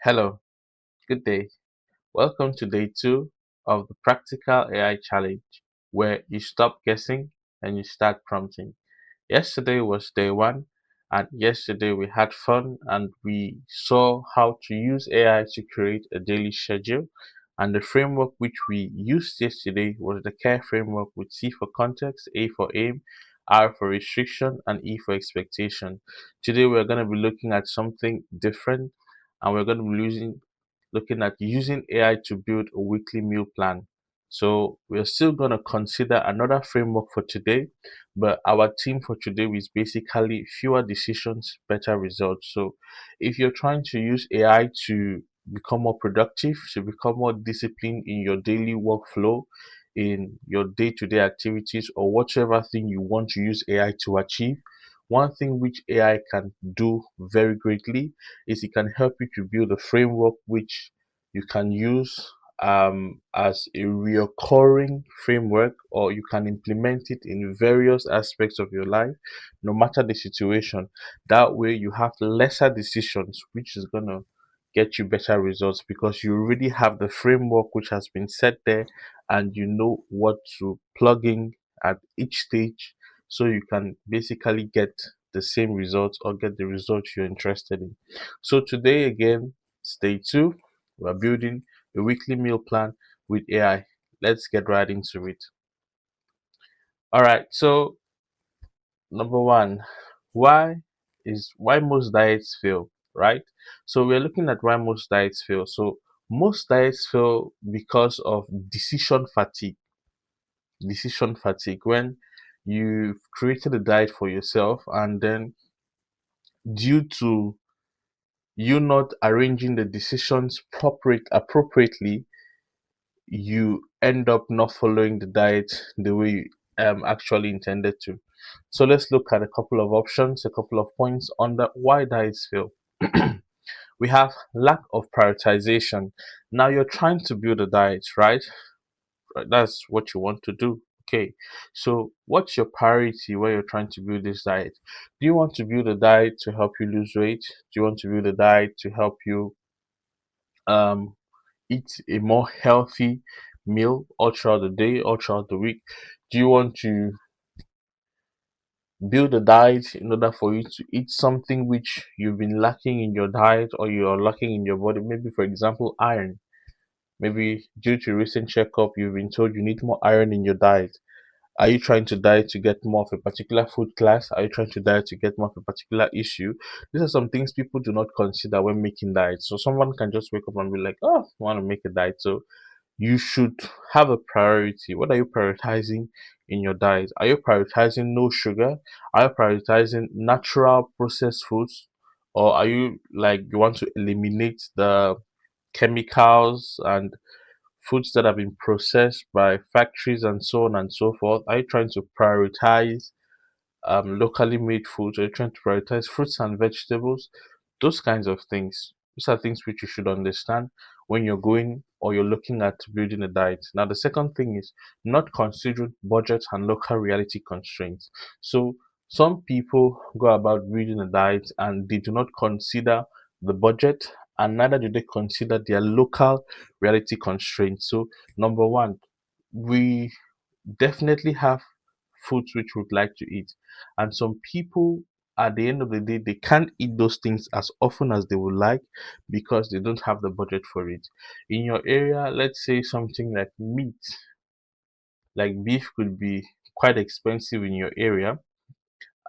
Hello, good day. Welcome to day two of the Practical AI Challenge, where you stop guessing and you start prompting. Yesterday was day one, and yesterday we had fun and we saw how to use AI to create a daily schedule. And the framework which we used yesterday was the CARE framework with C for context, A for aim, R for restriction, and E for expectation. Today we're going to be looking at something different, and we're going to be looking at using AI to build a weekly meal plan. So we're still going to consider another framework for today, but our theme for today is basically fewer decisions, better results. So if you're trying to use AI to become more productive, to become more disciplined in your daily workflow, in your day-to-day activities, or whatever thing you want to use AI to achieve, one thing which AI can do very greatly is it can help you to build a framework which you can use as a recurring framework, or you can implement it in various aspects of your life, no matter the situation. That way, you have lesser decisions, which is going to get you better results because you already have the framework which has been set there and you know what to plug in at each stage so you can basically get the same results or get the results you're interested in. So today again, stay tuned. We're building a weekly meal plan with AI. Let's get right into it. All right. So number one, why most diets fail, right? So we're looking at why most diets fail. So most diets fail because of decision fatigue. Decision fatigue when you've created a diet for yourself and then due to you not arranging the decisions appropriately, you end up not following the diet the way you actually intended to. So let's look at a couple of options, a couple of points on that why diets fail. We have lack of prioritization. Now you're trying to build a diet, right? Right, that's what you want to do. Okay, so what's your priority when you're trying to build this diet? Do you want to build a diet to help you lose weight? Do you want to build a diet to help you um eat a more healthy meal all throughout the day, all throughout the week? Do you want to build a diet in order for you to eat something which you've been lacking in your diet or you're lacking in your body? Maybe, for example, iron. Maybe due to recent checkup, you've been told you need more iron in your diet. Are you trying to diet to get more of a particular food class? Are you trying to diet to get more of a particular issue? These are some things people do not consider when making diets. So someone can just wake up and be like, "Oh, I want to make a diet." So you should have a priority. What are you prioritizing in your diet? Are you prioritizing no sugar? Are you prioritizing natural processed foods? Or are you like you want to eliminate the chemicals and foods that have been processed by factories and so on and so forth? Are you trying to prioritize locally made foods? Are you trying to prioritize fruits and vegetables? Those kinds of things. These are things which you should understand when you're going or you're looking at building a diet. Now, the second thing is not considering budget and local reality constraints. So, some people go about building a diet and they do not consider the budget and neither do they consider their local reality constraints. So, number one, we definitely have foods which we would like to eat. And some people, at the end of the day, they can't eat those things as often as they would like because they don't have the budget for it. In your area, let's say something like meat, like beef, could be quite expensive in your area.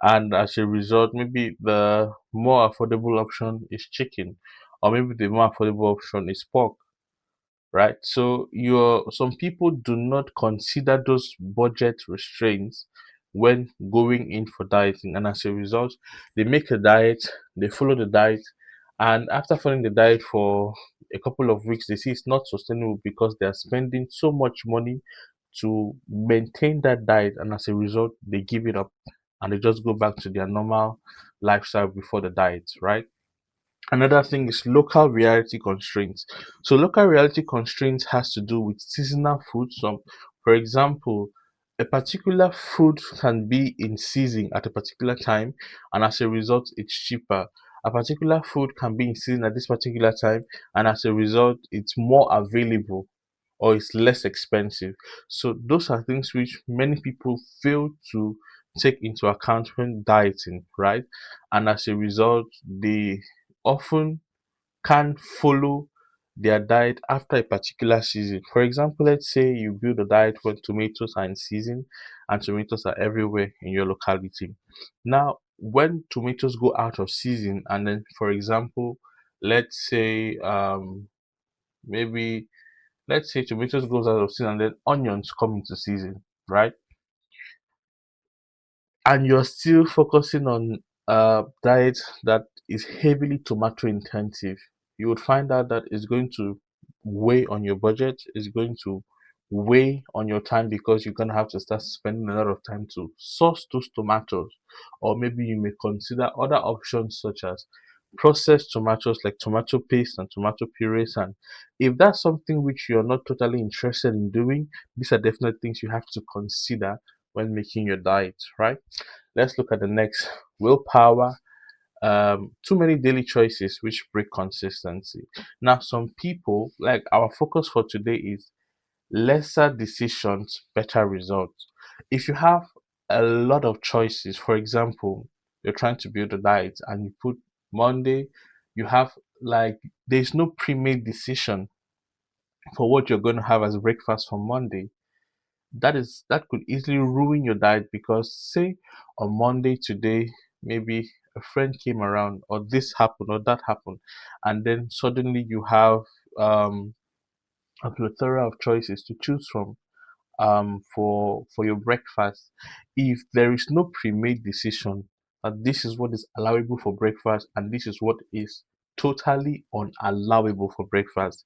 And as a result, maybe the more affordable option is chicken, or maybe the more affordable option is pork, right? So your some people do not consider those budget restraints when going in for dieting, and as a result, they make a diet, they follow the diet, and after following the diet for a couple of weeks, they see it's not sustainable because they are spending so much money to maintain that diet, and as a result, they give it up and they just go back to their normal lifestyle before the diet, right? Another thing is local reality constraints. So local reality constraints has to do with seasonal food. So, for example, a particular food can be in season at a particular time, and as a result, it's cheaper. a particular food can be in season at this particular time, and as a result it's more available or it's less expensive. So those are things which many people fail to take into account when dieting, right? And as a result, they often can't follow their diet after a particular season. For example, let's say you build a diet when tomatoes are in season and tomatoes are everywhere in your locality. Now, when tomatoes go out of season, and then, for example, let's say maybe let's say tomatoes goes out of season and then onions come into season, right? And you're still focusing on a diet that is heavily tomato intensive, you would find out that it's going to weigh on your budget, it's going to weigh on your time because you're going to have to start spending a lot of time to source those tomatoes. Or maybe you may consider other options such as processed tomatoes like tomato paste and tomato purees. And if that's something which you're not totally interested in doing, these are definitely things you have to consider when making your diet, right? Let's look at the next: willpower. Too many daily choices which break consistency. Now, some people, like, our focus for today is lesser decisions, better results. If you have a lot of choices, for example, you're trying to build a diet and you put Monday, you have, like, there's no pre-made decision for what you're going to have as breakfast for Monday. That could easily ruin your diet, because say on Monday today, maybe a friend came around or this happened or that happened, and then suddenly you have um a plethora of choices to choose from for your breakfast. If there is no pre-made decision that this is what is allowable for breakfast and this is what is totally unallowable for breakfast,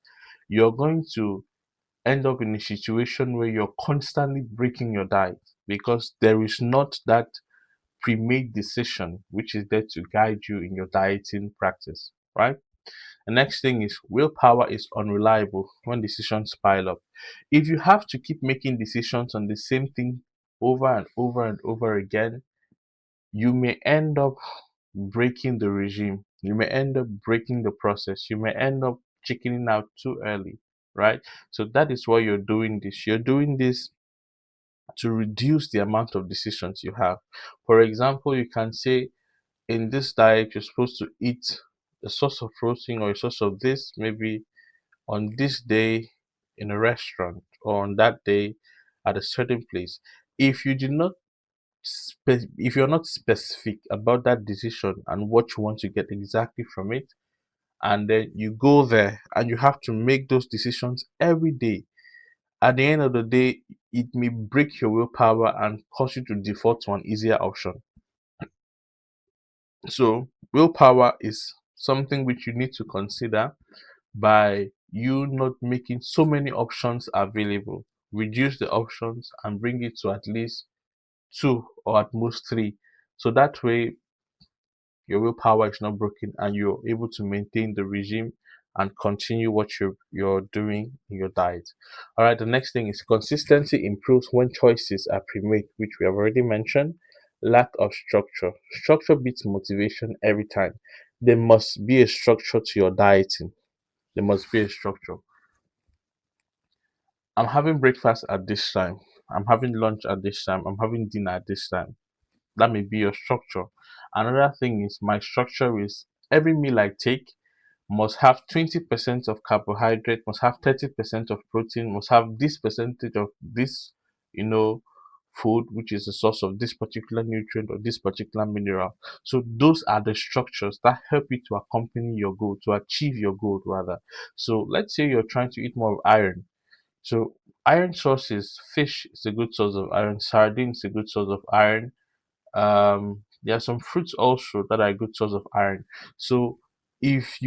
you're going to end up in a situation where you're constantly breaking your diet because there is not that pre-made decision which is there to guide you in your dieting practice, right? The next thing is willpower is unreliable when decisions pile up. If you have to keep making decisions on the same thing over and over and over again, you may end up breaking the regime. You may end up breaking the process. You may end up chickening out too early, right? So that is why you're doing this. You're doing this to reduce the amount of decisions you have. For example, you can say in this diet, you're supposed to eat a source of protein or a source of this, maybe on this day in a restaurant or on that day at a certain place. If you did not if you're not specific about that decision and what you want to get exactly from it, and then you go there and you have to make those decisions every day, at the end of the day it may break your willpower and cause you to default to an easier option. So willpower is something which you need to consider by you not making so many options available. Reduce the options and bring it to at least two or at most three, so that way your willpower is not broken and you're able to maintain the regime and continue what you're doing in your diet. All right, the next thing is consistency improves when choices are pre-made, which we have already mentioned. Lack of structure beats motivation every time. There must be a structure to your dieting. There must be a structure. I'm having breakfast at this time, I'm having lunch at this time, I'm having dinner at this time. That may be your structure. Another thing is my structure is every meal I take must have 20% of carbohydrate, must have 30% of protein, must have this percentage of this, you know, food, which is the source of this particular nutrient or this particular mineral. So those are the structures that help you to accompany your goal, to achieve your goal rather. So let's say you're trying to eat more of iron. So iron sources, fish is a good source of iron, sardine is a good source of iron. There are some fruits also that are a good source of iron. So if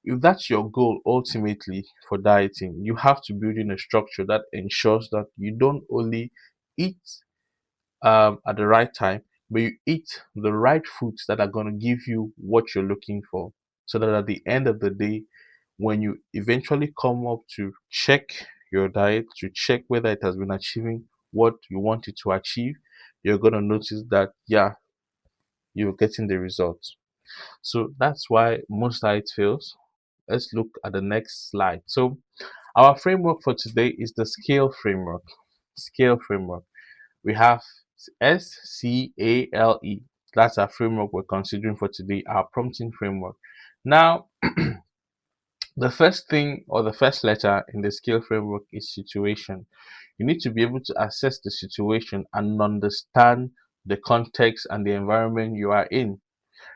that's your goal ultimately for dieting, you have to build in a structure that ensures that you don't only eat at the right time, but you eat the right foods that are going to give you what you're looking for, so that at the end of the day, when you eventually come up to check your diet, to check whether it has been achieving what you want it to achieve, you're going to notice that, yeah, you're getting the results. So that's why most sites fails. Let's look at the next slide. So our framework for today is the scale framework. Scale framework. We have SCALE. That's our framework we're considering for today, our prompting framework. Now, the first thing or the first letter in the scale framework is situation. You need to be able to assess the situation and understand the context and the environment you are in.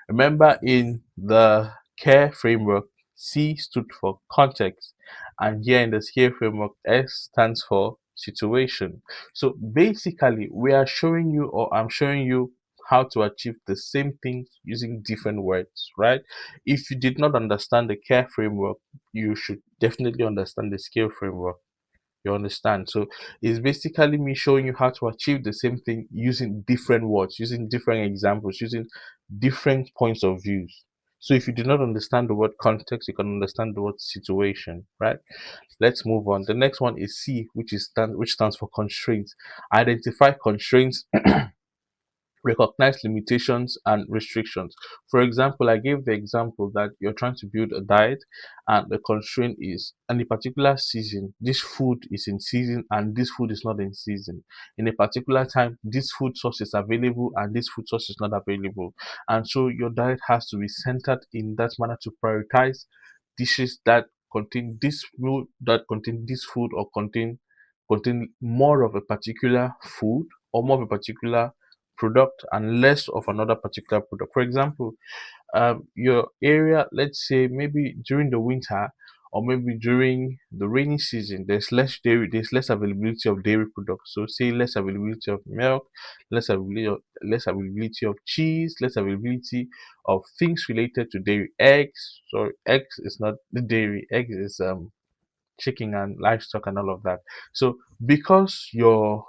Remember, in the CARE framework, C stood for context, and here in the SCARE framework, S stands for situation. So basically, we are showing you, or I'm showing you, how to achieve the same thing using different words, right? If you did not understand the CARE framework, you should definitely understand the SCARE framework. You understand? So it's basically me showing you how to achieve the same thing using different words, using different examples, using different points of views. So if you do not understand the word context, you can understand the word situation, right? Let's move on. The next one is C, which stands for constraints. Identify constraints, recognize limitations and restrictions. For example, I gave the example that you're trying to build a diet and the constraint is in a particular season, this food is in season and this food is not in season. In a particular time, this food source is available and this food source is not available. And so your diet has to be centered in that manner to prioritize dishes that contain this food, that contain this food, or contain more of a particular food or more of a particular product and less of another particular product. For example, your area, let's say maybe during the winter or maybe during the rainy season, there's less dairy, there's less availability of dairy products. So say less availability of milk, less availability of cheese, less availability of things related to dairy. Eggs. So eggs is not the dairy. Eggs is chicken and livestock and all of that. So because you're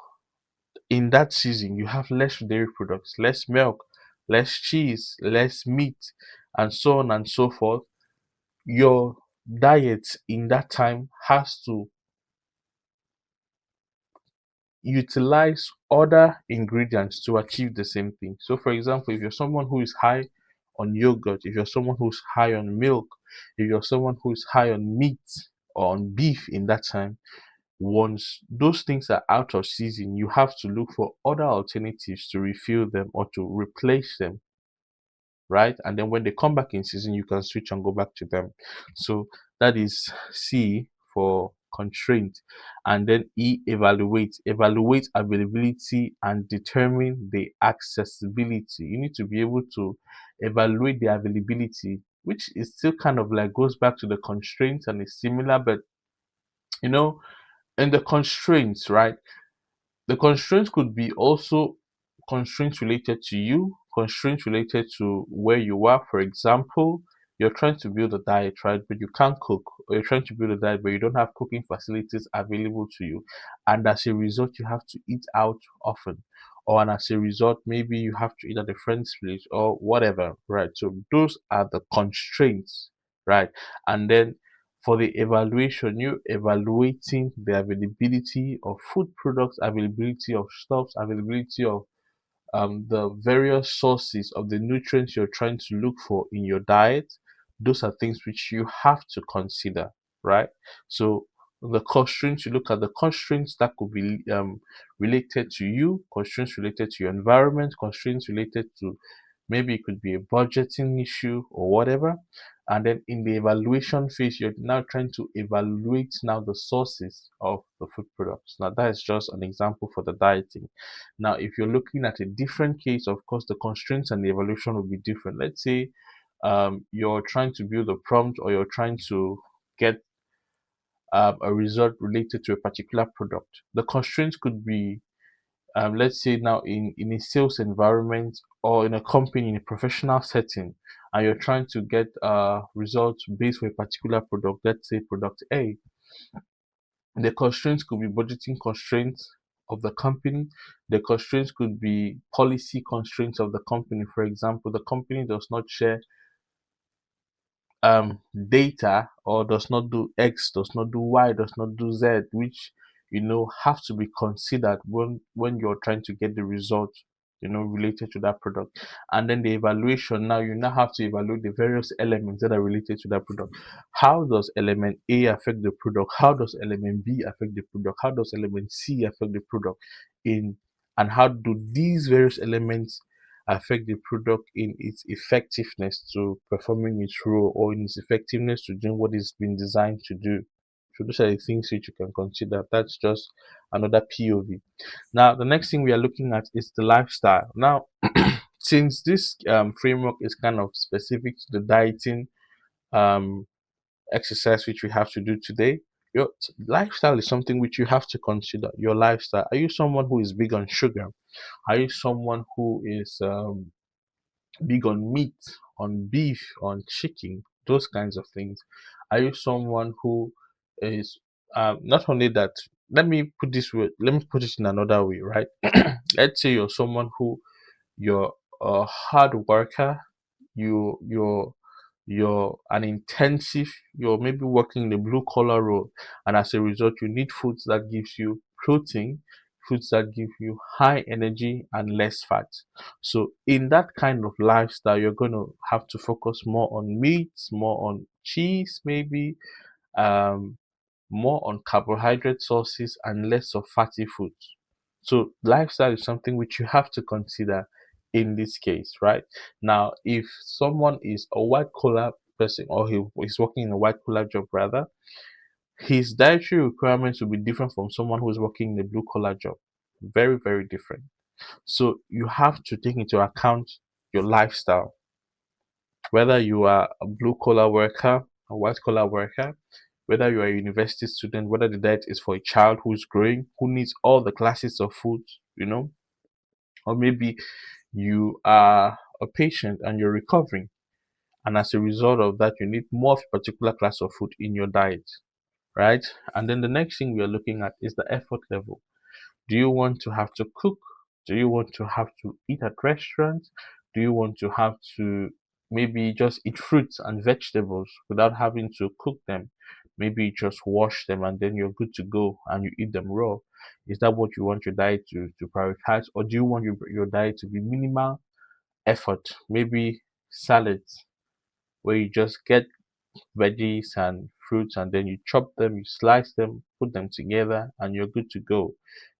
in that season, you have less dairy products, less milk, less cheese, less meat, and so on and so forth. Your diet in that time has to utilize other ingredients to achieve the same thing. So, for example, if you're someone who is high on yogurt, if you're someone who's high on milk, if you're someone who's high on meat or on beef in that time, once those things are out of season, you have to look for other alternatives to refill them or to replace them, right? And then when they come back in season, you can switch and go back to them. So that is C for constraint. And then E, evaluate. Evaluate availability and determine the accessibility. You need to be able to evaluate the availability, which is still kind of like goes back to the constraints and is similar, but you know, in the constraints, right? The constraints could be also constraints related to you, constraints related to where you are. For example, you're trying to build a diet, right? But you can't cook, or you're trying to build a diet, but you don't have cooking facilities available to you. And as a result, you have to eat out often. Or and as a result, maybe you have to eat at a friend's place or whatever, right? So those are the constraints, right? And then for the evaluation, you're evaluating the availability of food products, availability of stuffs, availability of the various sources of the nutrients you're trying to look for in your diet. Those are things which you have to consider, right? So the constraints, you look at the constraints that could be related to you, constraints related to your environment, constraints related to maybe it could be a budgeting issue or whatever. And then in the evaluation phase, you're now trying to evaluate now the sources of the food products. Now that is just an example for the dieting. Now, if you're looking at a different case, of course, the constraints and the evaluation will be different. Let's say you're trying to build a prompt or you're trying to get a result related to a particular product. The constraints could be, let's say now in a sales environment or in a company, in a professional setting, and you're trying to get results based on a particular product, let's say product A. The constraints could be budgeting constraints of the company. The constraints could be policy constraints of the company. For example, the company does not share data or does not do X, does not do Y, does not do Z, which have to be considered when you're trying to get the result related to that product. And then the evaluation, now you now have to evaluate the various elements that are related to that product. How does element A affect the product? How does element B affect the product? How does element C affect the product? In And how do these various elements affect the product in its effectiveness to performing its role, or in its effectiveness to doing what it's been designed to do? So those are the things which you can consider. That's just another POV. Now, the next thing we are looking at is the lifestyle. Now, since this framework is kind of specific to the dieting um, exercise which we have to do today, your lifestyle is something which you have to consider. Your lifestyle. Are you someone who is big on sugar? Are you someone who is big on meat, on beef, on chicken, those kinds of things? Are you someone who is not only that? Let me put it in another way, right? Let's say you're someone who you're a hard worker, you're an intensive, you're maybe working in a blue collar role, and as a result you need foods that gives you protein, foods that give you high energy and less fat. So in that kind of lifestyle, you're going to have to focus more on meats, more on cheese, maybe um more on carbohydrate sources and less of fatty foods. So lifestyle is something which you have to consider in this case, right? Now, if someone is a white collar person, or he is working in a white collar job rather, his dietary requirements will be different from someone who is working in a blue collar job. Very, very different. So you have to take into account your lifestyle, whether you are a blue collar worker, a white collar worker, whether you are a university student, whether the diet is for a child who's growing, who needs all the classes of food, or maybe you are a patient and you're recovering, and as a result of that, you need more of a particular class of food in your diet, right? And then the next thing we are looking at is the effort level. Do you want to have to cook? Do you want to have to eat at restaurants? Do you want to have to maybe just eat fruits and vegetables without having to cook them? Maybe you just wash them and then you're good to go and you eat them raw. Is that what you want your diet to prioritize? Or do you want your diet to be minimal effort? Maybe salads, where you just get veggies and fruits and then you chop them, you slice them, put them together, and you're good to go.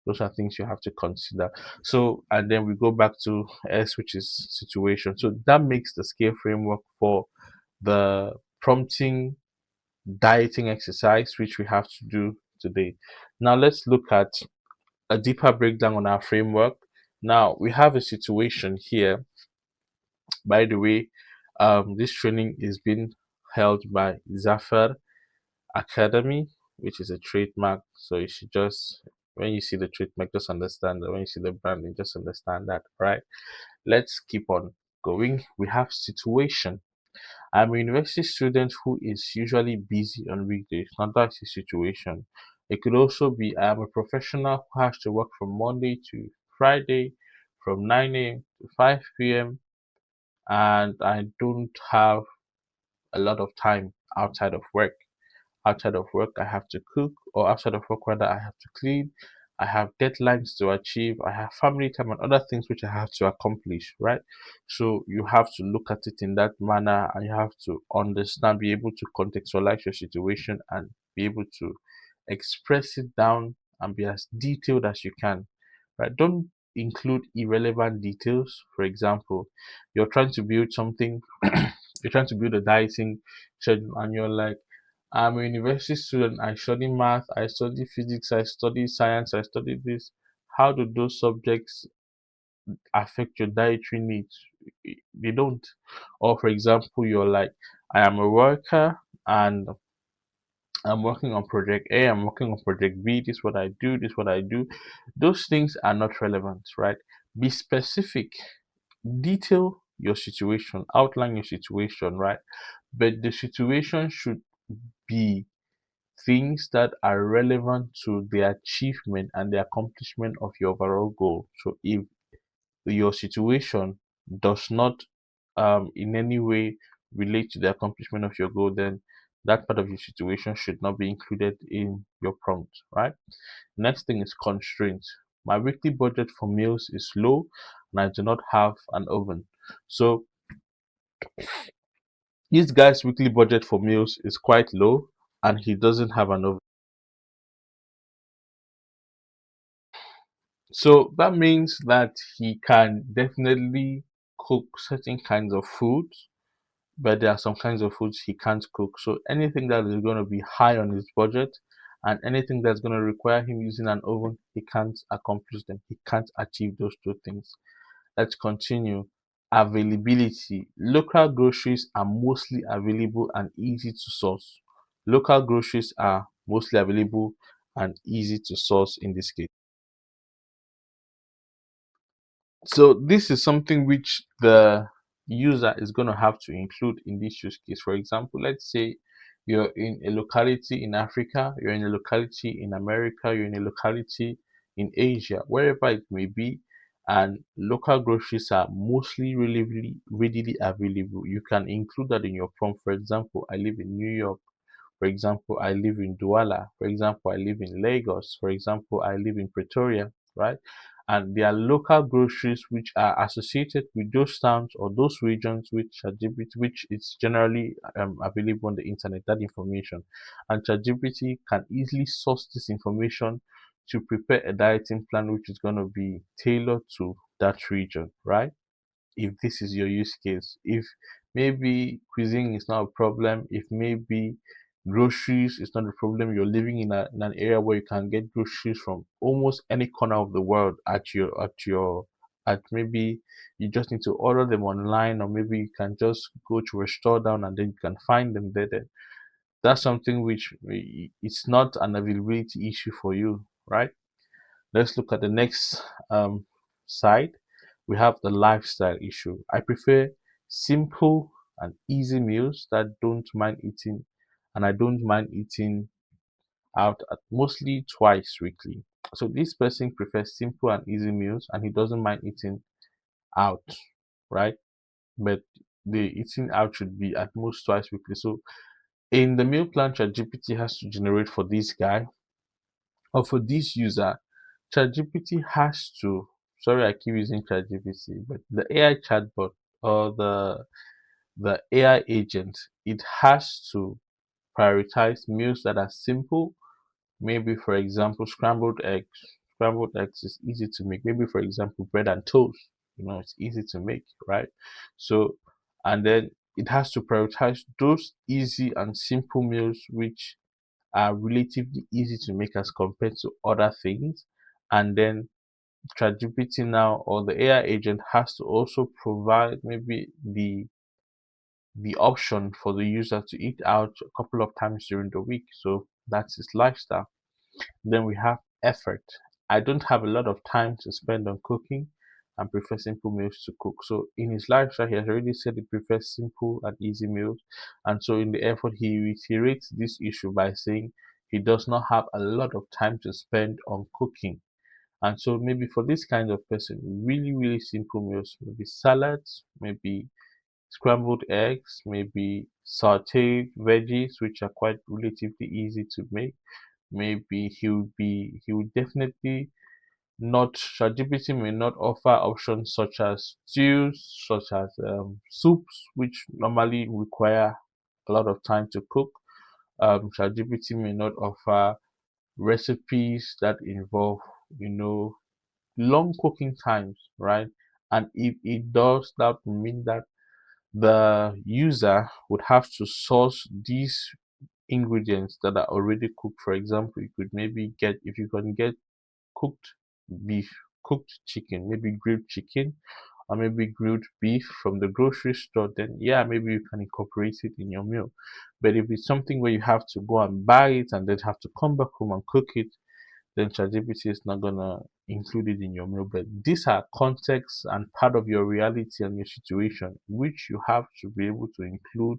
Those are things you have to consider. So, and then we go back to S, which is situation. So that makes the scale framework for the prompting dieting exercise, which we have to do today. Now, let's look at a deeper breakdown on our framework. Now, we have a situation here. By the way, this training is being held by Zafer Academy, which is a trademark. So you should just, when you see the trademark, just understand that. When you see the branding, just understand that. Right? Let's keep on going. We have situation. I'm a university student who is usually busy on weekdays. Now that's the situation. It could also be I'm a professional who has to work from Monday to Friday from 9 a.m. to 5 p.m. and I don't have a lot of time outside of work. Outside of work, I have to cook, or outside of work, rather, I have to clean. I have deadlines to achieve. I have family time and other things which I have to accomplish, right? So you have to look at it in that manner, and you have to understand, be able to contextualize your situation and be able to express it down and be as detailed as you can, right? Don't include irrelevant details. For example, you're trying to build something, you're trying to build a dieting schedule, and you're like, I'm a university student. I study math, I study physics, I study science, I study this. How do those subjects affect your dietary needs? They don't. Or, for example, you're like, I am a worker and I'm working on project A, I'm working on project B, this is what I do, this is what I do. Those things are not relevant, right? Be specific, detail your situation, outline your situation, right? But the situation should be things that are relevant to the achievement and the accomplishment of your overall goal. So if your situation does not in any way relate to the accomplishment of your goal, then that part of your situation should not be included in your prompt, right? Next thing is constraints. My weekly budget for meals is low. and I do not have an oven. So this guy's weekly budget for meals is quite low, and he doesn't have an oven. So that means that he can definitely cook certain kinds of foods, but there are some kinds of foods he can't cook. So anything that is going to be high on his budget and anything that's going to require him using an oven, he can't accomplish them. He can't achieve those two things. Let's continue. Availability. Local groceries are mostly available and easy to source. Local groceries are mostly available and easy to source in this case. So this is something which the user is going to have to include in this use case. For example, let's say you're in a locality in Africa, you're in a locality in America, you're in a locality in Asia, wherever it may be, and local groceries are mostly readily available. You can include that in your prompt. For example, I live in New York. For example, I live in Douala. For example, I live in Lagos. For example, I live in Pretoria, right? And there are local groceries which are associated with those towns or those regions which ChatGPT, which is generally available on the internet, that information. And ChatGPT can easily source this information to prepare a dieting plan which is going to be tailored to that region, right? If this is your use case, if maybe cuisine is not a problem, if maybe groceries is not a problem, you're living in an area where you can get groceries from almost any corner of the world at maybe you just need to order them online, or maybe you can just go to a store down and then you can find them there. Then that's something which it's not an availability issue for you, right? Let's look at the next side. We have the lifestyle issue. I prefer simple and easy meals that don't mind eating, and I don't mind eating out at mostly twice weekly. So this person prefers simple and easy meals, and he doesn't mind eating out, right? But the eating out should be at most twice weekly. So in the meal plan ChatGPT has to generate for this guy, or for this user, ChatGPT has to, sorry, I keep using ChatGPT, but the AI chatbot or the AI agent, it has to prioritize meals that are simple. Maybe, for example, scrambled eggs. Scrambled eggs is easy to make. Maybe, for example, bread and toast. It's easy to make, right? So, and then it has to prioritize those easy and simple meals which are relatively easy to make as compared to other things. And then ChatGPT now, or the AI agent, has to also provide maybe the option for the user to eat out a couple of times during the week. So that's his lifestyle. Then we have effort. I don't have a lot of time to spend on cooking and prefer simple meals to cook. So in his lifestyle, he has already said he prefers simple and easy meals. And so in the effort, he reiterates this issue by saying he does not have a lot of time to spend on cooking. And so maybe for this kind of person, really, really simple meals, maybe salads, maybe scrambled eggs, maybe sauteed veggies, which are quite relatively easy to make. Maybe he would definitely not, ChatGPT may not offer options such as stews, such as soups, which normally require a lot of time to cook. ChatGPT may not offer recipes that involve, you know, long cooking times, right? And if it does, that would mean that the user would have to source these ingredients that are already cooked. For example, you could maybe get, if you can get cooked beef, cooked chicken, maybe grilled chicken, or maybe grilled beef from the grocery store, then yeah, maybe you can incorporate it in your meal. But if it's something where you have to go and buy it and then have to come back home and cook it, then ChatGPT is not gonna include it in your meal. But these are contexts and part of your reality and your situation, which you have to be able to include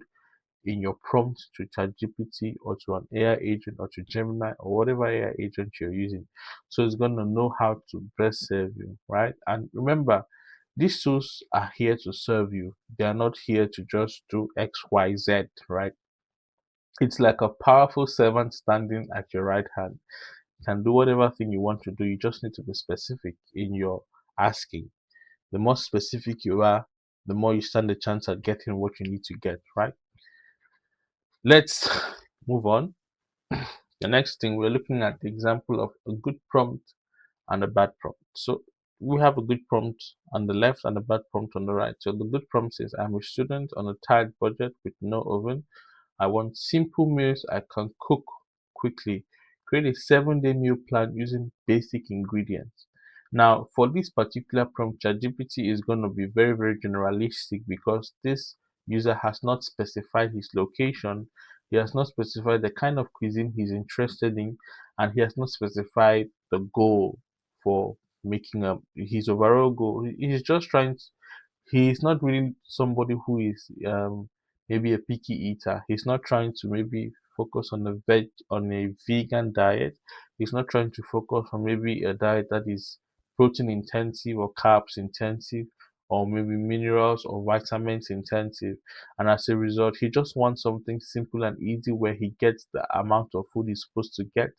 in your prompt to ChatGPT or to an AI agent or to Gemini or whatever AI agent you're using. So it's gonna know how to best serve you, right? And remember, these tools are here to serve you. They are not here to just do X, Y, Z, right? It's like a powerful servant standing at your right hand, can do whatever thing you want to do. You just need to be specific in your asking. The more specific you are, the more you stand a chance at getting what you need to get, right? Let's move on. The next thing, we're looking at the example of a good prompt and a bad prompt. So we have a good prompt on the left and a bad prompt on the right. So the good prompt says, I'm a student on a tight budget with no oven. I want simple meals I can cook quickly. Create a 7-day meal plan using basic ingredients. Now, for this particular prompt, ChatGPT is going to be very, very generalistic because this user has not specified his location, he has not specified the kind of cuisine he's interested in, and he has not specified the goal for making up his overall goal. He's just trying to, he's not really somebody who is maybe a picky eater. He's not trying to maybe focus on a vegan diet. He's not trying to focus on maybe a diet that is protein intensive or carbs intensive or maybe minerals or vitamins intensive. And as a result, he just wants something simple and easy where he gets the amount of food he's supposed to get,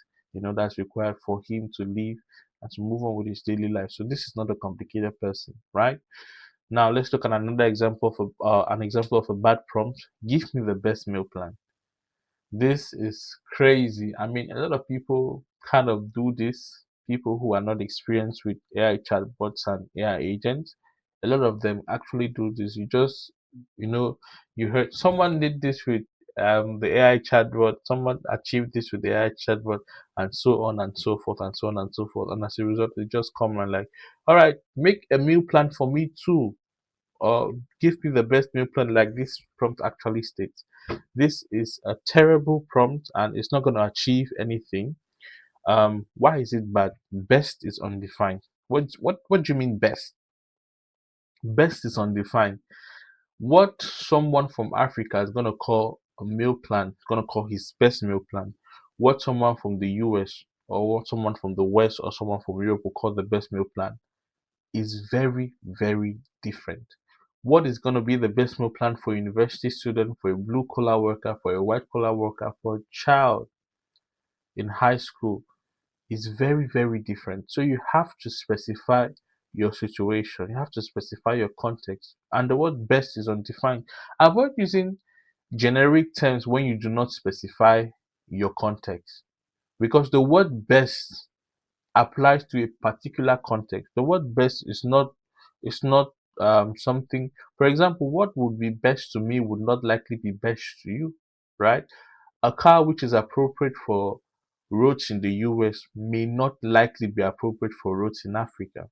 that's required for him to live and to move on with his daily life. So this is not a complicated person, right? Now let's look at another example of an example of a bad prompt. Give me the best meal plan. This is crazy. I mean, a lot of people kind of do this. People who are not experienced with AI chatbots and AI agents, a lot of them actually do this. You know, you heard someone did this with the AI chatbot, someone achieved this with the AI chatbot, and so on and so forth, and so on and so forth. And as a result, they just come and like, all right, make a meal plan for me too, or give me the best meal plan like this prompt actually states. This is a terrible prompt and it's not going to achieve anything. Why is it bad? Best is undefined. What do you mean best? Best is undefined. What someone from Africa is going to call a meal plan, is going to call his best meal plan, what someone from the US or what someone from the West or someone from Europe will call the best meal plan is very, very different. What is going to be the best meal plan for a university student, for a blue collar worker, for a white collar worker, for a child in high school is very, very different. So you have to specify your situation, you have to specify your context, and the word best is undefined. Avoid using generic terms when you do not specify your context because the word best applies to a particular context. The word best is not something. For example, what would be best to me would not likely be best to you, right? A car which is appropriate for roads in the US may not likely be appropriate for roads in Africa.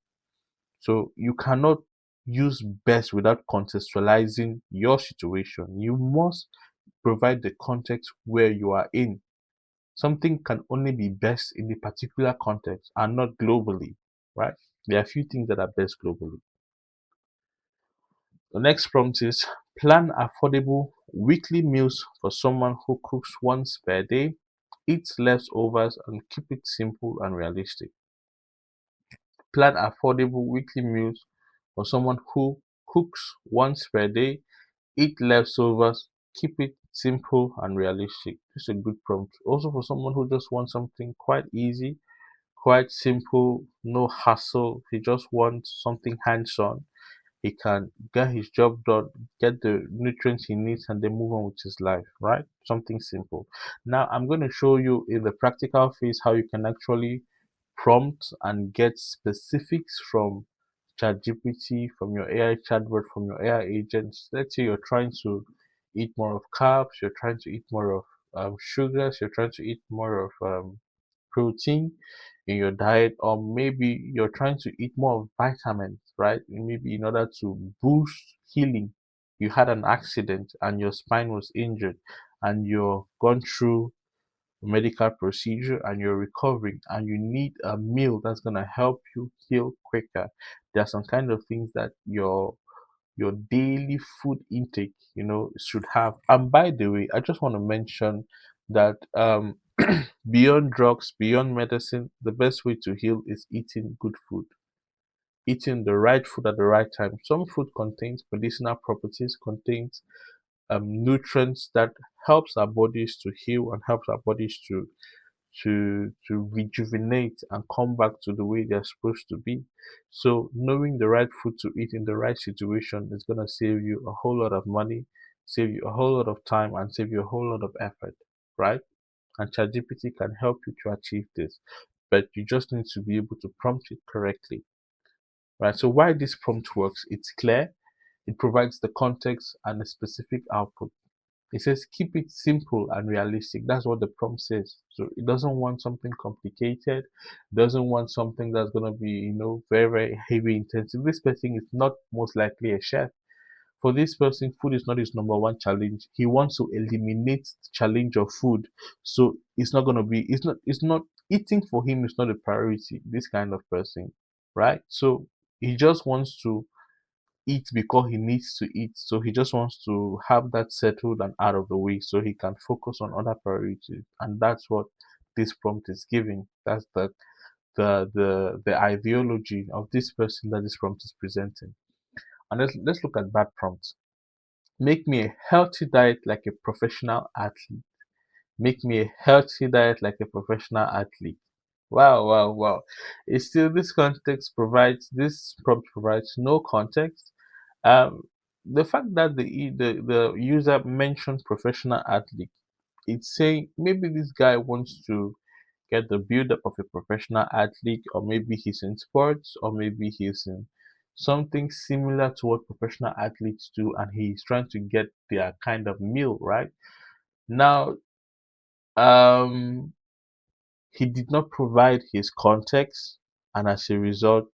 So you cannot use best without contextualizing your situation. You must provide the context where you are in. Something can only be best in a particular context and not globally, right? There are a few things that are best globally. The next prompt is plan affordable weekly meals for someone who cooks once per day, eats leftovers, and keep it simple and realistic. Plan affordable weekly meals for someone who cooks once per day, eat leftovers, keep it simple and realistic. This is a good prompt. Also for someone who just wants something quite easy, quite simple, no hassle. He just wants something hands-on. He can get his job done, get the nutrients he needs, and then move on with his life, right? Something simple. Now, I'm going to show you in the practical phase how you can actually prompt and get specifics from ChatGPT, from your AI chatbot, from your AI agents. Let's say you're trying to eat more of carbs, you're trying to eat more of sugars, you're trying to eat more of protein in your diet, or maybe you're trying to eat more of vitamins, right? Maybe in order to boost healing. You had an accident and your spine was injured, and you're gone through a medical procedure and you're recovering, and you need a meal that's gonna help you heal quicker. There are some kind of things that your daily food intake, should have. And by the way, I just want to mention that beyond drugs, beyond medicine, the best way to heal is eating good food, eating the right food at the right time. Some food contains medicinal properties, contains nutrients that helps our bodies to heal and helps our bodies to to rejuvenate and come back to the way they're supposed to be. So knowing the right food to eat in the right situation is gonna save you a whole lot of money, save you a whole lot of time, and save you a whole lot of effort, right? And ChatGPT can help you to achieve this, but you just need to be able to prompt it correctly, right? So why this prompt works, it's clear, it provides the context and a specific output. It says keep it simple and realistic. That's what the prompt says. So it doesn't want something complicated, doesn't want something that's gonna be, very, very heavy intensive. This person is not most likely a chef. For this person, food is not his number one challenge. He wants to eliminate the challenge of food. So it's not gonna be, it's not eating for him is not a priority, this kind of person, right? So he just wants to eat because he needs to eat. So he just wants to have that settled and out of the way so he can focus on other priorities. And that's what this prompt is giving. That's the ideology of this person that this prompt is presenting. And let's look at bad prompts. Make me a healthy diet like a professional athlete. Make me a healthy diet like a professional athlete. Wow, wow, wow. It's still this prompt provides no context. Um, the fact that the user mentioned professional athlete, it's saying maybe this guy wants to get the build up of a professional athlete, or maybe he's in sports, or maybe he's in something similar to what professional athletes do, and he's trying to get their kind of meal, right? Now, um, he did not provide his context, and as a result,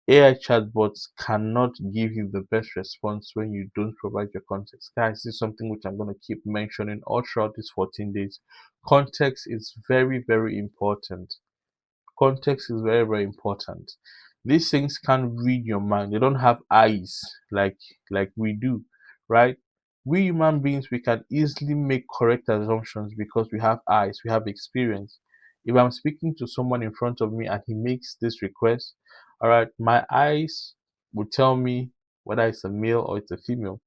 AI chatbots cannot give you the best response when you don't provide your context. Guys, this is something which I'm going to keep mentioning all throughout these 14 days. Context is very, very important. Context is very, very important. These things can't read your mind. They don't have eyes like we do, right? We human beings, we can easily make correct assumptions because we have eyes, we have experience. If I'm speaking to someone in front of me and he makes this request, all right, my eyes will tell me whether it's a male or it's a female.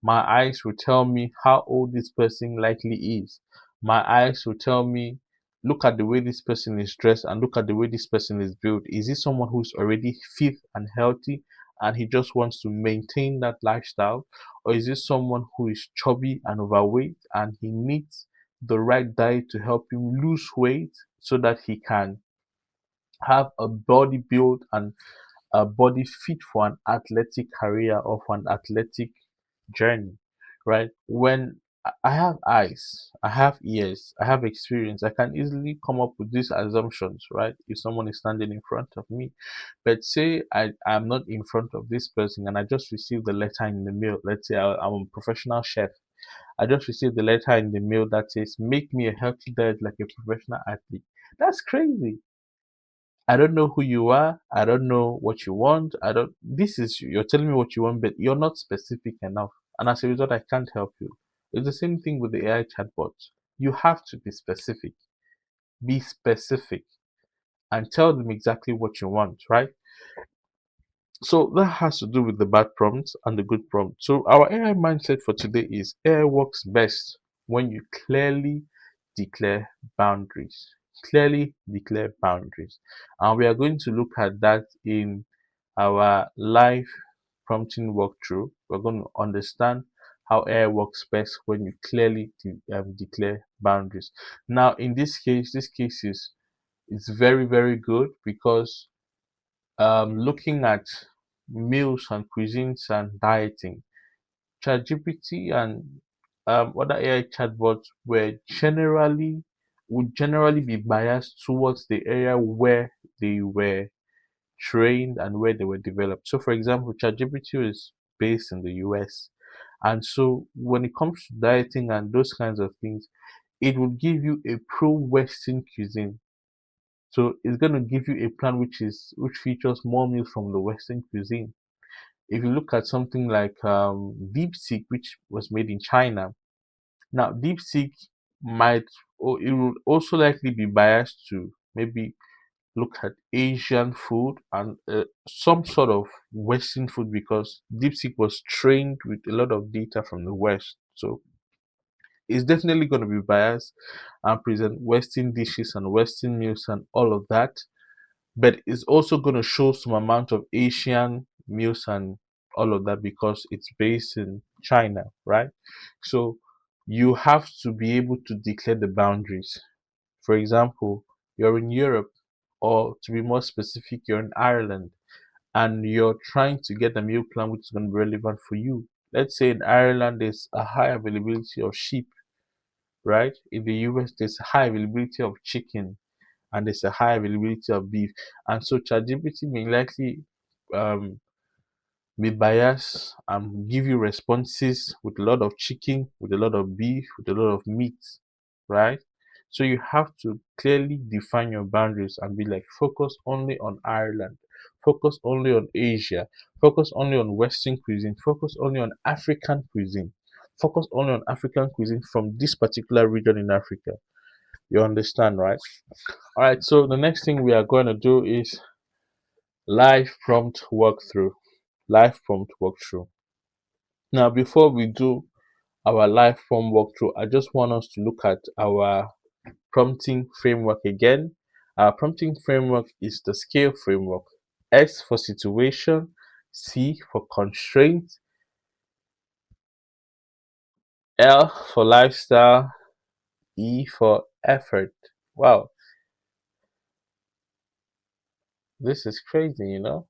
My eyes will tell me how old this person likely is. My eyes will tell me, look at the way this person is dressed and look at the way this person is built. Is he someone who's already fit and healthy and he just wants to maintain that lifestyle? Or is this someone who is chubby and overweight and he needs the right diet to help him lose weight so that he can have a body build and a body fit for an athletic career or for an athletic journey, right? When I have eyes, I have ears, I have experience, I can easily come up with these assumptions, right? If someone is standing in front of me. But say I'm not in front of this person and I just received the letter in the mail. Let's say I'm a professional chef. I just received the letter in the mail that says, make me a healthy diet like a professional athlete. That's crazy. I don't know who you are. I don't know what you want. This is, you're telling me what you want, but you're not specific enough. And as a result, I can't help you. It's the same thing with the AI chatbots. You have to be specific. Be specific and tell them exactly what you want, right? So that has to do with the bad prompts and the good prompts. So our AI mindset for today is AI works best when you clearly declare boundaries. Clearly declare boundaries. And we are going to look at that in our live prompting walkthrough. We're going to understand how AI works best when you clearly declare boundaries. Now, in this case is it's very, very good because looking at meals and cuisines and dieting, ChatGPT and other AI chatbots would generally be biased towards the area where they were trained and where they were developed. So, for example, ChatGPT is based in the US, and so when it comes to dieting and those kinds of things, it will give you a pro-Western cuisine. So it's going to give you a plan which features more meals from the Western cuisine. If you look at something like DeepSeek, which was made in China, now DeepSeek might or it will also likely be biased to maybe look at Asian food and some sort of Western food because DeepSeek was trained with a lot of data from the West. So It's definitely going to be biased and present Western dishes and Western meals and all of that, but it's also going to show some amount of Asian meals and all of that because it's based in China, right? So you have to be able to declare the boundaries. For example, you're in Europe, or to be more specific, you're in Ireland, and you're trying to get a meal plan which is going to be relevant for you. Let's say in Ireland, there's a high availability of sheep, right? In the US, there's a high availability of chicken, and there's a high availability of beef. And so ChatGPT may likely um, be biased and give you responses with a lot of chicken, with a lot of beef, with a lot of meat, right? So you have to clearly define your boundaries and be like, focus only on Ireland, focus only on Asia, focus only on Western cuisine, focus only on African cuisine, focus only on African cuisine from this particular region in Africa. You understand, right? All right, so the next thing we are going to do is live prompt walkthrough. Live prompt walkthrough. Now, before we do our live prompt walkthrough, I just want us to look at our prompting framework again. Our prompting framework is the scale framework. S for situation, C for constraint, L for lifestyle, E for effort. Wow, this is crazy, you know?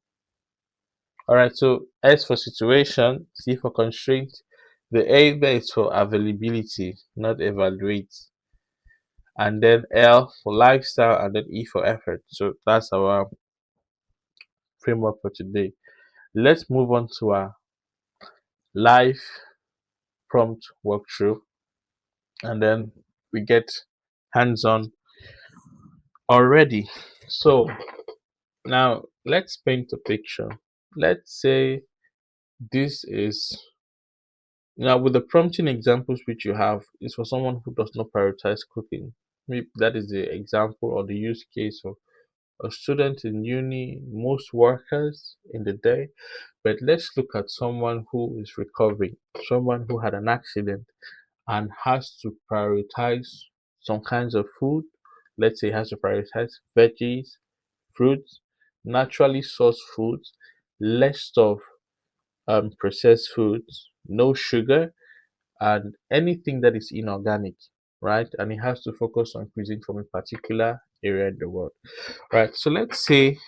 All right, so S for situation, C for constraint. The A there is for availability, not evaluate. And then L for lifestyle, and then E for effort. So that's our framework for today. Let's move on to our live prompt walkthrough, and then we get hands-on already. So now let's paint a picture. Let's say this is now with the prompting examples which you have is for someone who does not prioritize cooking. Maybe that is the example or the use case of a student in uni, most workers in the day. But let's look at someone who is recovering, someone who had an accident and has to prioritize some kinds of food. Let's say has to prioritize veggies, fruits, naturally sourced foods, less of processed foods, no sugar, and anything that is inorganic, right? And it has to focus on cuisine from a particular area in the world, right? So let's say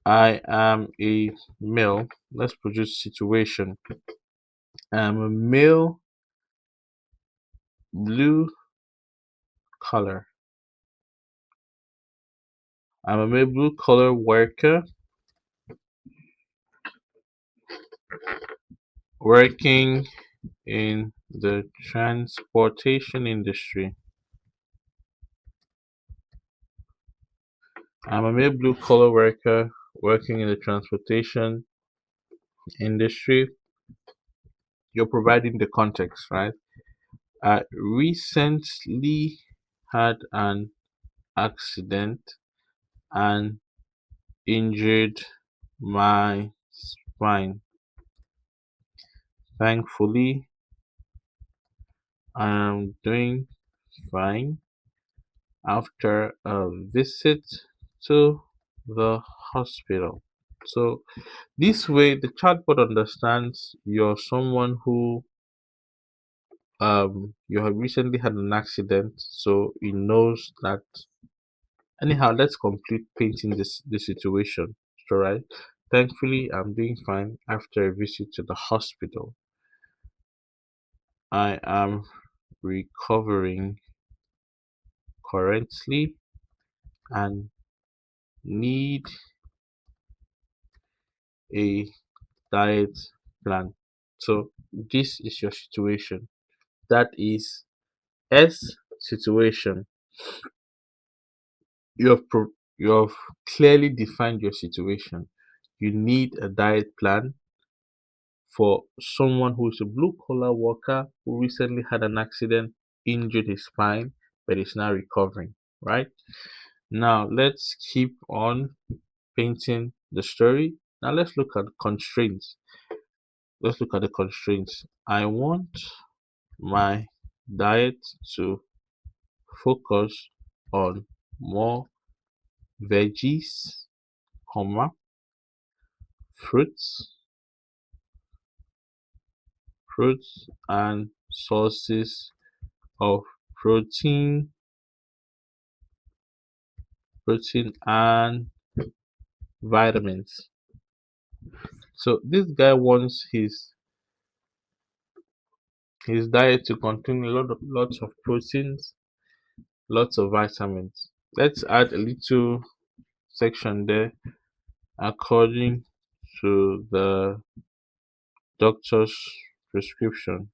I am a male. Let's produce situation. I'm a male, blue collar. I'm a male, blue collar worker working in the transportation industry. I'm a male, blue collar worker working in the transportation industry. You're providing the context, right? I recently had an accident and injured my spine. Thankfully, I am doing fine after a visit to the hospital. So, this way, the chatbot understands you're someone who you have recently had an accident, so it knows that. Anyhow, let's complete painting this situation. Alright. Thankfully, I'm doing fine after a visit to the hospital. I am recovering currently and need a diet plan. So this is your situation. That is S situation. You have clearly defined your situation. You need a diet plan for someone who is a blue collar worker who recently had an accident, injured his spine, but is now recovering, right? Now let's keep on painting the story. Now let's look at constraints. Let's look at the constraints. I want my diet to focus on more veggies, comma, fruits, and sources of protein, and vitamins. So this guy wants his diet to contain lots of proteins, lots of vitamins. Let's add a little section there according to the doctor's prescription.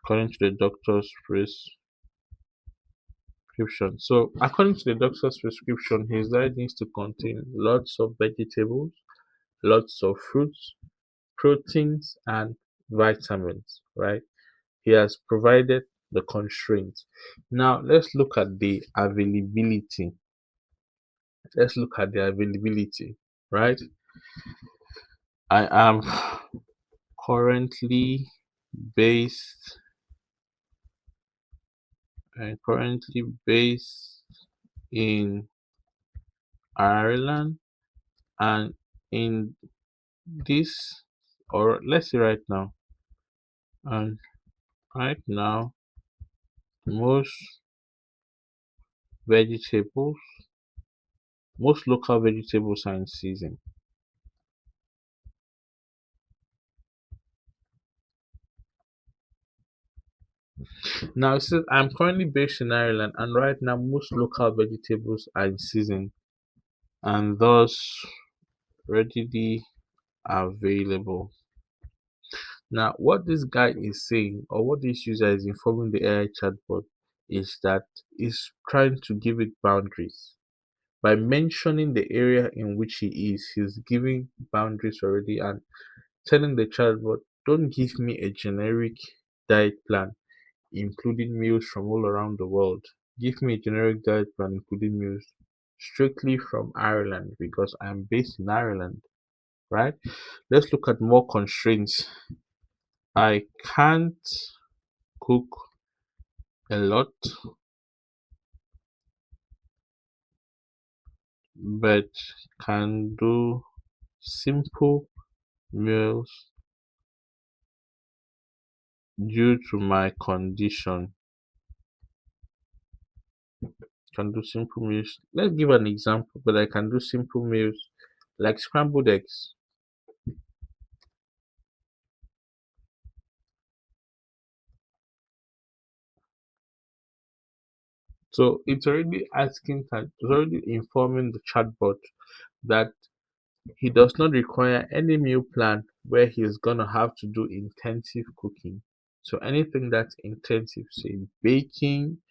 According to the doctor's prescription. So according to the doctor's prescription, his diet needs to contain lots of vegetables, lots of fruits, proteins, and vitamins, right? He has provided the constraints. Now let's look at the availability. Let's look at the availability, right? I am currently based currently based in Ireland, and in this, or let's say right now, and right now most vegetables, most local vegetables are in season. Now it says I'm currently based in Ireland, and right now most local vegetables are in season and thus readily available. Now, what this guy is saying, or what this user is informing the AI chatbot, is that he's trying to give it boundaries. By mentioning the area in which he is, he's giving boundaries already and telling the chatbot, don't give me a generic diet plan including meals from all around the world. Give me a generic diet plan including meals strictly from Ireland because I'm based in Ireland, right? Let's look at more constraints. I can't cook a lot, but can do simple meals due to my condition. Can do simple meals. Let's give an example, but I can do simple meals like scrambled eggs. So it's already asking that, it's already informing the chatbot that he does not require any meal plan where he's gonna have to do intensive cooking. So anything that's intensive, say baking,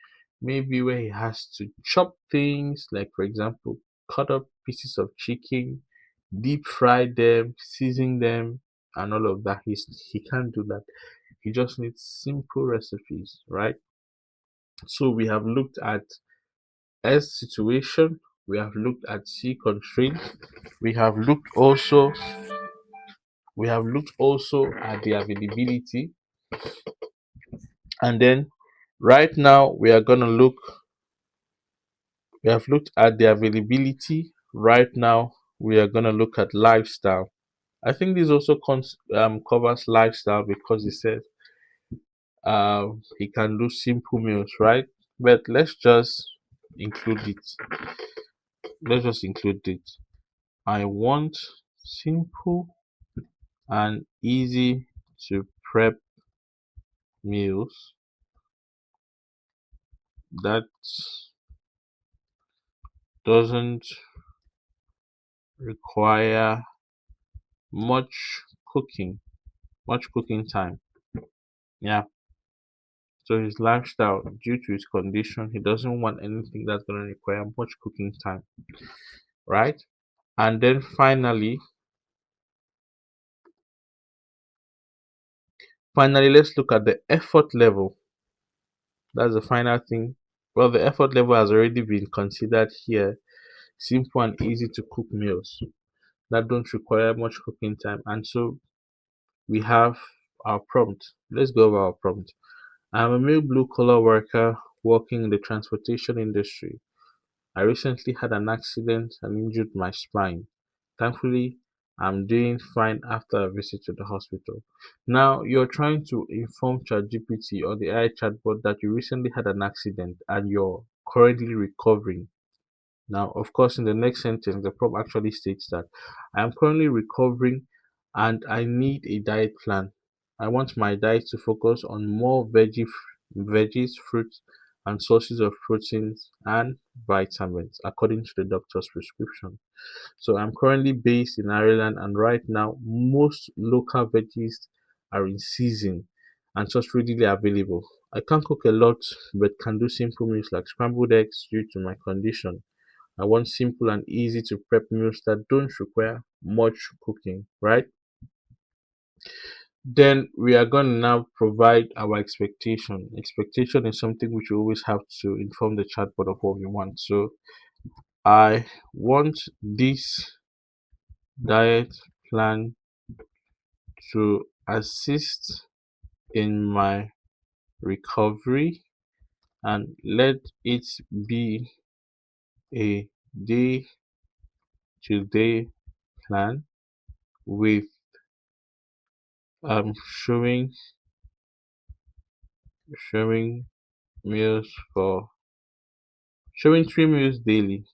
maybe where he has to chop things, like for example, cut up pieces of chicken, deep fry them, season them, and all of that. He can't do that. He just needs simple recipes, right? So we have looked at S situation, we have looked at C constraint, we have looked also at the availability, and then right now we have looked at the availability. Right now we are gonna look at lifestyle. I think this also covers lifestyle because it says he can do simple meals, right? But include it. Let's just include it. I want simple and easy to prep meals that doesn't require much cooking, much cooking time. Yeah. So his lifestyle, due to his condition, he doesn't want anything that's gonna require much cooking time, right? And then finally, let's look at the effort level. That's the final thing. Well, the effort level has already been considered here. Simple and easy to cook meals that don't require much cooking time. And so we have our prompt. Let's go over our prompt. I'm a male blue collar worker working in the transportation industry. I recently had an accident and injured my spine. Thankfully, I'm doing fine after a visit to the hospital. Now, you're trying to inform ChatGPT or the AI chatbot that you recently had an accident and you're currently recovering. Now, of course, in the next sentence, the prompt actually states that I am currently recovering and I need a diet plan. I want my diet to focus on more veggies, fruits, and sources of proteins and vitamins according to the doctor's prescription. So I'm currently based in Ireland, and right now, most local veggies are in season and just readily available. I can't cook a lot, but can do simple meals like scrambled eggs due to my condition. I want simple and easy to prep meals that don't require much cooking, right? Then we are going to now provide our expectation. Expectation is something which we always have to inform the chatbot of what we want. So I want this diet plan to assist in my recovery and let it be a day to day plan with showing showing meals for showing 3 meals daily.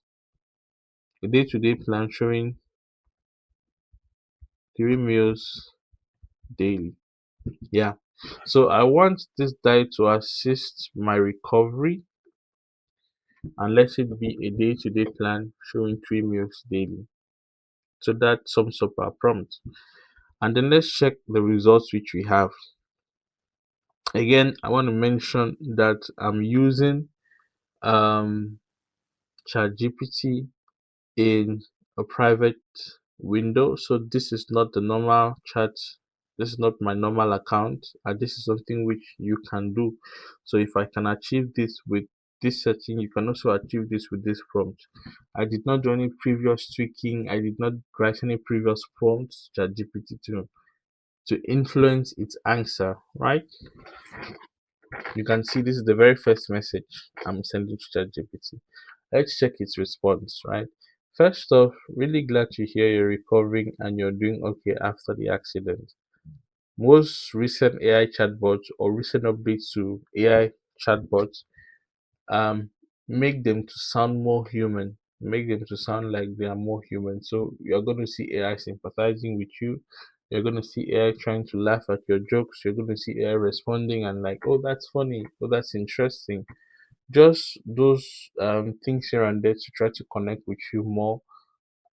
A day to day plan showing 3 meals daily. Yeah. So I want this diet to assist my recovery and let it be a day to day plan showing 3 meals daily. So that sums up our prompt. And then let's check the results which we have. Again, I want to mention that I'm using um ChatGPT in a private window. So this is not the normal chat. This is not my normal account, and this is something which you can do. So if I can achieve this with this setting, you can also achieve this with this prompt. I did not do any previous tweaking. I did not write any previous prompts to ChatGPT to influence its answer, right? You can see this is the very first message I'm sending to ChatGPT. Let's check its response, right? First off, really glad to hear you're recovering and you're doing okay after the accident. Most recent AI chatbots or recent updates to AI chatbots um make them to sound more human, make them to sound like they are more human. So you're going to see AI sympathizing with you. You're going to see AI trying to laugh at your jokes. You're going to see AI responding and like, oh, that's funny. Oh, that's interesting. Just those things here and there to try to connect with you more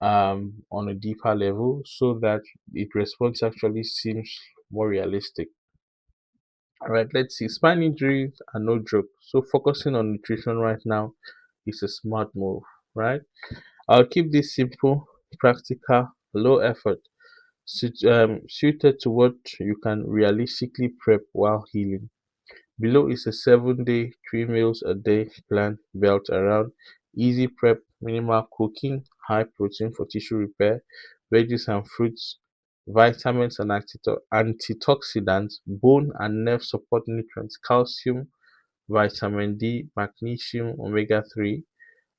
on a deeper level so that it response actually seems more realistic. All right, let's see. Spine injuries are no joke. So focusing on nutrition right now is a smart move, right? I'll keep this simple, practical, low effort, suited to what you can realistically prep while healing. Below is a 7 day, 3 meals a day plan built around easy prep, minimal cooking, high protein for tissue repair, veggies and fruits, vitamins and antioxidants, bone and nerve support nutrients, calcium, vitamin D, magnesium, omega 3,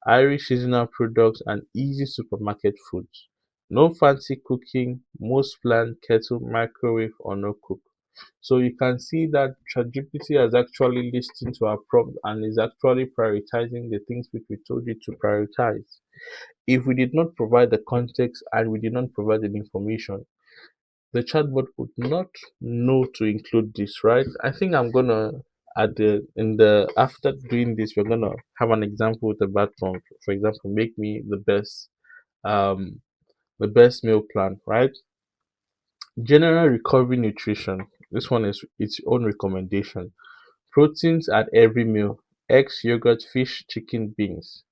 Irish seasonal products, and easy supermarket foods. No fancy cooking, most plan kettle, microwave, or no cook. So you can see that ChatGPT has actually listened to our prompt and is actually prioritizing the things which we told it to prioritize. If we did not provide the context and we did not provide the information, the chatbot would not know to include this, right? I think I'm gonna at the in the after doing this, we're gonna have an example with a bad prompt. For example, make me um the best meal plan, right? General recovery nutrition. This one is its own recommendation. Proteins at every meal: eggs, yogurt, fish, chicken, beans.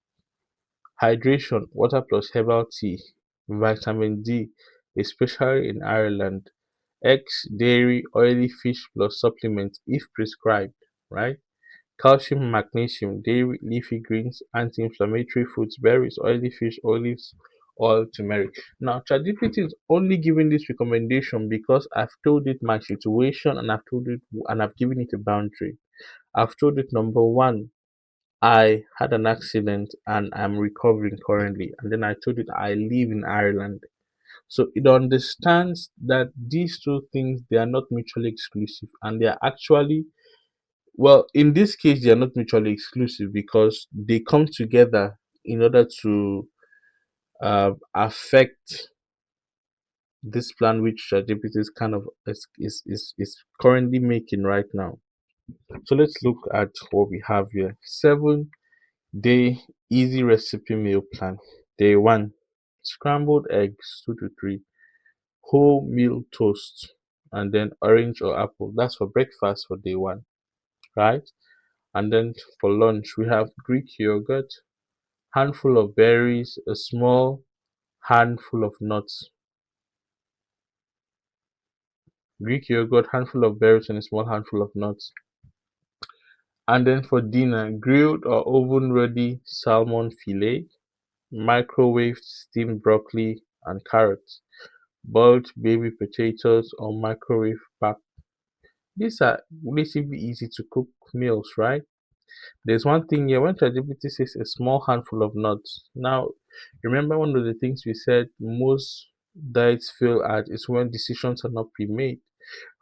Hydration: water plus herbal tea. Vitamin D, especially in Ireland. Eggs, dairy, oily fish plus supplements if prescribed, right? Calcium, magnesium, dairy, leafy greens, anti-inflammatory foods, berries, oily fish, olives, oil, turmeric. Now, ChatGPT is only giving this recommendation because I've told it my situation and I've given it a boundary. I've told it number one, I had an accident and I'm recovering currently. And then I told it I live in Ireland. So it understands that these two things they are not mutually exclusive and they are actually, well, in this case they are not mutually exclusive because they come together in order to affect this plan which ChatGPT is kind of is currently making right now. So let's look at what we have here. 7-day easy recipe meal plan. Day one, scrambled eggs 2 to 3, wholemeal toast, and then orange or apple. That's for breakfast for day one, right? And then for lunch we have Greek yogurt, handful of berries, a small handful of nuts. Greek yogurt, handful of berries, and a small handful of nuts. And then for dinner, grilled or oven ready salmon fillet, microwaved steamed broccoli and carrots, boiled baby potatoes or microwave pack. These are relatively easy to cook meals, right? There's one thing here when ChatGPT says a small handful of nuts. Now, remember one of the things we said most diets fail at is when decisions are not pre-made.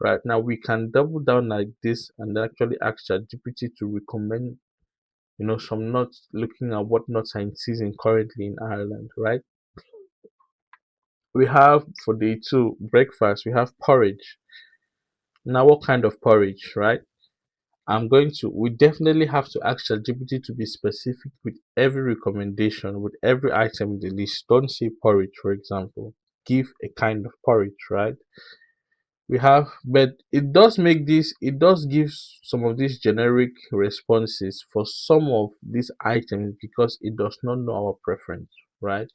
Right now, we can double down like this and actually ask ChatGPT to recommend, some nuts, looking at what nuts are in season currently in Ireland, right? We have for day two breakfast, we have porridge. Now, what kind of porridge, right? We definitely have to ask ChatGPT to be specific with every recommendation, with every item in the list. Don't say porridge, for example. Give a kind of porridge, right? But it does give some of these generic responses for some of these items because it does not know our preference, right?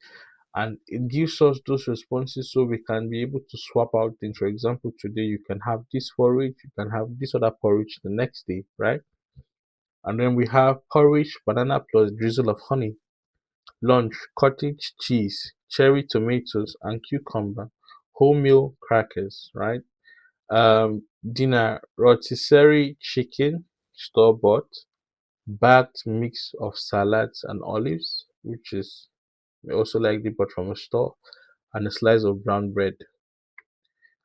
And it gives us those responses so we can be able to swap out things. For example, today you can have this porridge, you can have this other porridge the next day, right? And then we have porridge, banana plus drizzle of honey. Lunch, cottage cheese, cherry tomatoes, and cucumber. Wholemeal crackers, right? Dinner, rotisserie chicken, store bought, bagged mix of salads and olives, which is also likely bought from a store, and a slice of brown bread.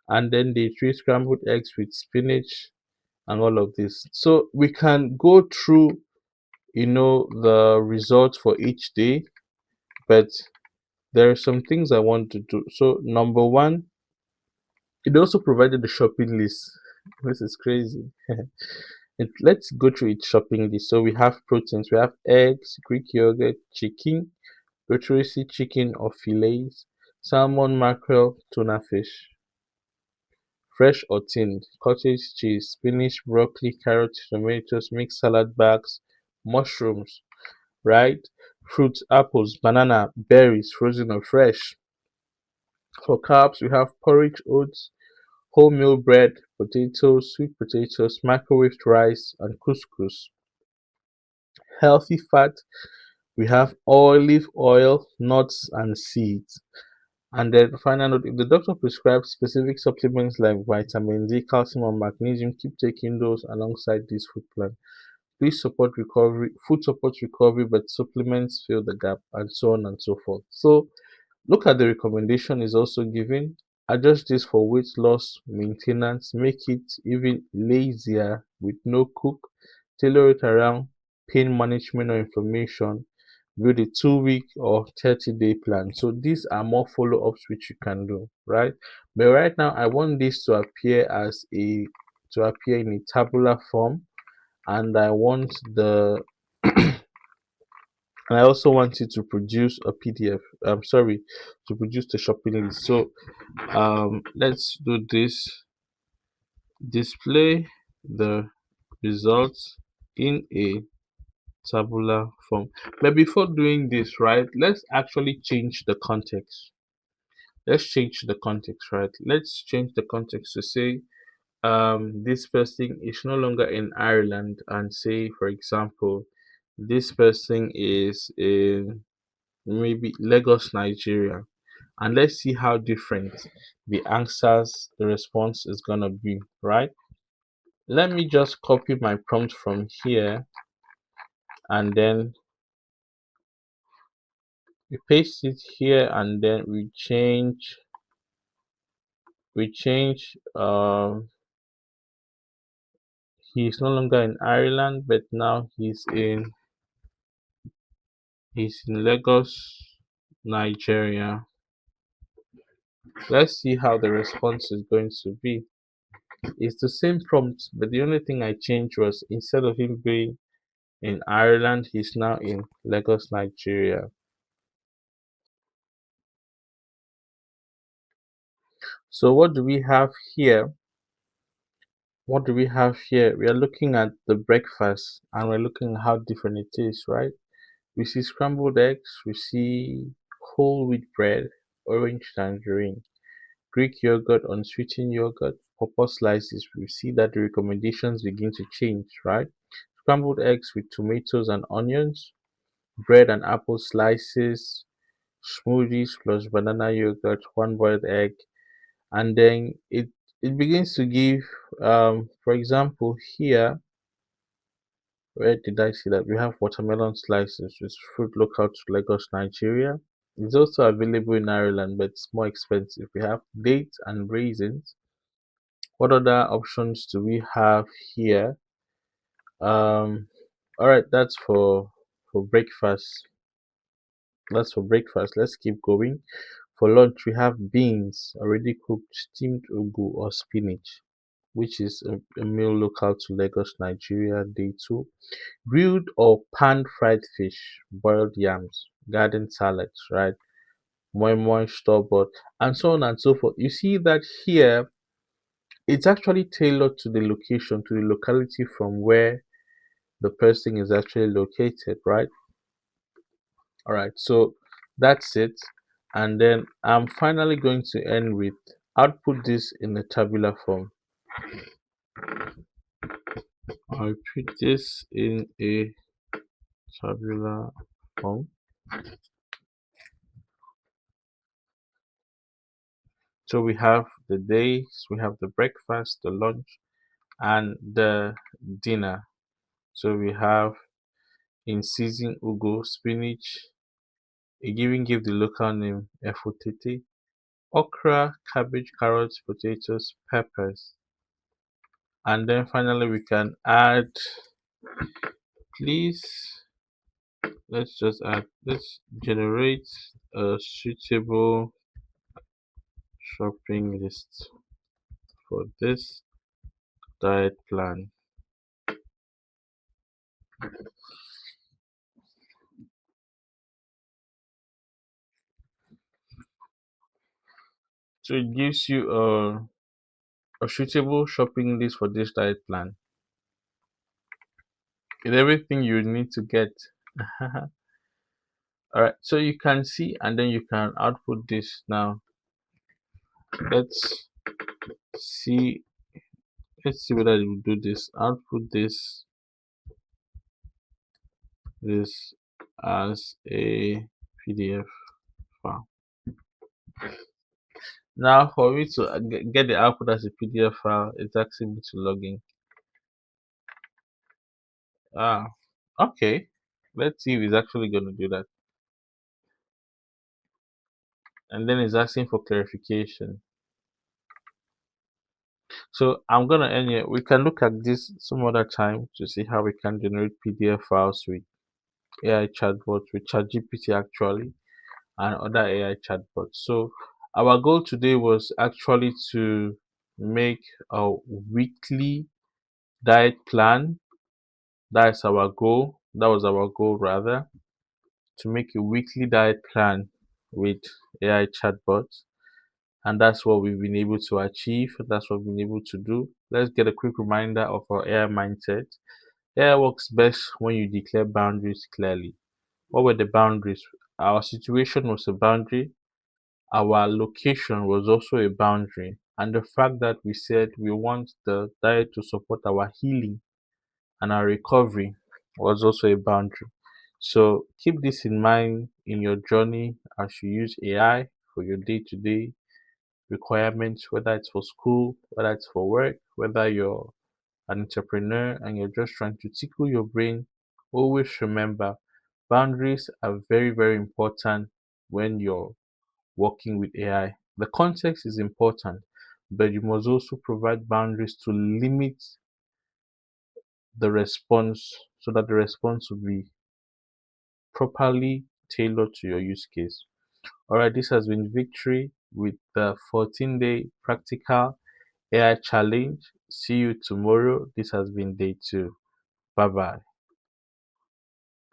And then the three scrambled eggs with spinach and all of this. So we can go through, the results for each day, but there are some things I want to do. So number one, it also provided the shopping list. This is crazy. Let's go through its shopping list. So we have proteins. We have eggs, Greek yogurt, chicken, rotisserie chicken or fillets, salmon, mackerel, tuna fish, fresh or tinned, cottage cheese, spinach, broccoli, carrots, tomatoes, mixed salad bags, mushrooms, right? Fruits, apples, banana, berries, frozen or fresh. For carbs, we have porridge, oats, wholemeal bread, potatoes, sweet potatoes, microwaved rice, and couscous. Healthy fat, we have olive oil, nuts, and seeds. And then final note, if the doctor prescribes specific supplements like vitamin D, calcium, or magnesium, keep taking those alongside this food plan. Please support recovery. Food supports recovery, but supplements fill the gap, and so on and so forth. So look at the recommendation is also given. Adjust this for weight loss, maintenance, make it even lazier with no cook, tailor it around pain management or inflammation, build a 2 week or 30-day plan. So these are more follow-ups which you can do, right? But right now I want this to appear in a tabular form, and I also want you to produce a PDF. I'm sorry, to produce the shopping list. So let's do this. Display the results in a tabular form. But before doing this, right, let's actually change the context. Let's change the context, right? Let's change the context to say this person is no longer in Ireland, and say, for example, this person is in maybe Lagos, Nigeria, and let's see how different the response is gonna be, right? Let me just copy my prompt from here and then we paste it here and then we change he's no longer in Ireland but now he's in Lagos, Nigeria. Let's see how the response is going to be. It's the same prompt, but the only thing I changed was instead of him being in Ireland, he's now in Lagos, Nigeria. So what do we have here? What do we have here? We are looking at the breakfast and we're looking at how different it is, right? We see scrambled eggs, we see whole wheat bread, orange tangerine, Greek yogurt, unsweetened yogurt, pawpaw slices. We see that the recommendations begin to change, right? Scrambled eggs with tomatoes and onions, bread and apple slices, smoothies plus banana yogurt, one boiled egg, and then it begins to give for example here, where did I see that we have watermelon slices with fruit local to Lagos, Nigeria. It's also available in Ireland, but it's more expensive. We have dates and raisins. What other options do we have here? Um, all right, that's for breakfast. That's for breakfast. Let's keep going. For lunch, we have beans, already cooked, steamed ugu or spinach, which is a meal local to Lagos, Nigeria. Day two, grilled or pan fried fish, boiled yams, garden salads, right? Moi moi store bought, and so on and so forth. You see that here, it's actually tailored to the location, to the locality from where the person is actually located, right? All right, so that's it. And then I'm finally going to end with output this in a tabular form. I'll put this in a tabular form. So we have the days, we have the breakfast, the lunch, and the dinner. So we have in season ugu, spinach, a given give the local name efotete, okra, cabbage, carrots, potatoes, peppers. And then finally we can add, please, let's generate a suitable shopping list for this diet plan. So it gives you a suitable shopping list for this diet plan with everything you need to get. All right, so you can see and then you can output this now. Let's see, let's see whether it will do this. Output this as a PDF file. Now for me to get the output as a PDF file, it's asking me to log in. Ah, okay. Let's see if it's actually going to do that. And then it's asking for clarification. So I'm gonna end here. We can look at this some other time to see how we can generate PDF files with AI chatbots, with ChatGPT actually, and other AI chatbots. So our goal today was actually to make a weekly diet plan. That's our goal. That was our goal rather, to make a weekly diet plan with AI chatbots. And that's what we've been able to achieve. That's what we've been able to do. Let's get a quick reminder of our AI mindset. AI works best when you declare boundaries clearly. What were the boundaries? Our situation was a boundary, our location was also a boundary, and the fact that we said we want the diet to support our healing and our recovery was also a boundary. So keep this in mind in your journey as you use AI for your day-to-day requirements, whether it's for school, whether it's for work, whether you're an entrepreneur and you're just trying to tickle your brain. Always remember boundaries are very, very important when you're working with AI. The context is important, but you must also provide boundaries to limit the response so that the response will be properly tailored to your use case. All right, this has been Victory with the 14-day practical AI challenge. See you tomorrow. This has been day 2. Bye bye.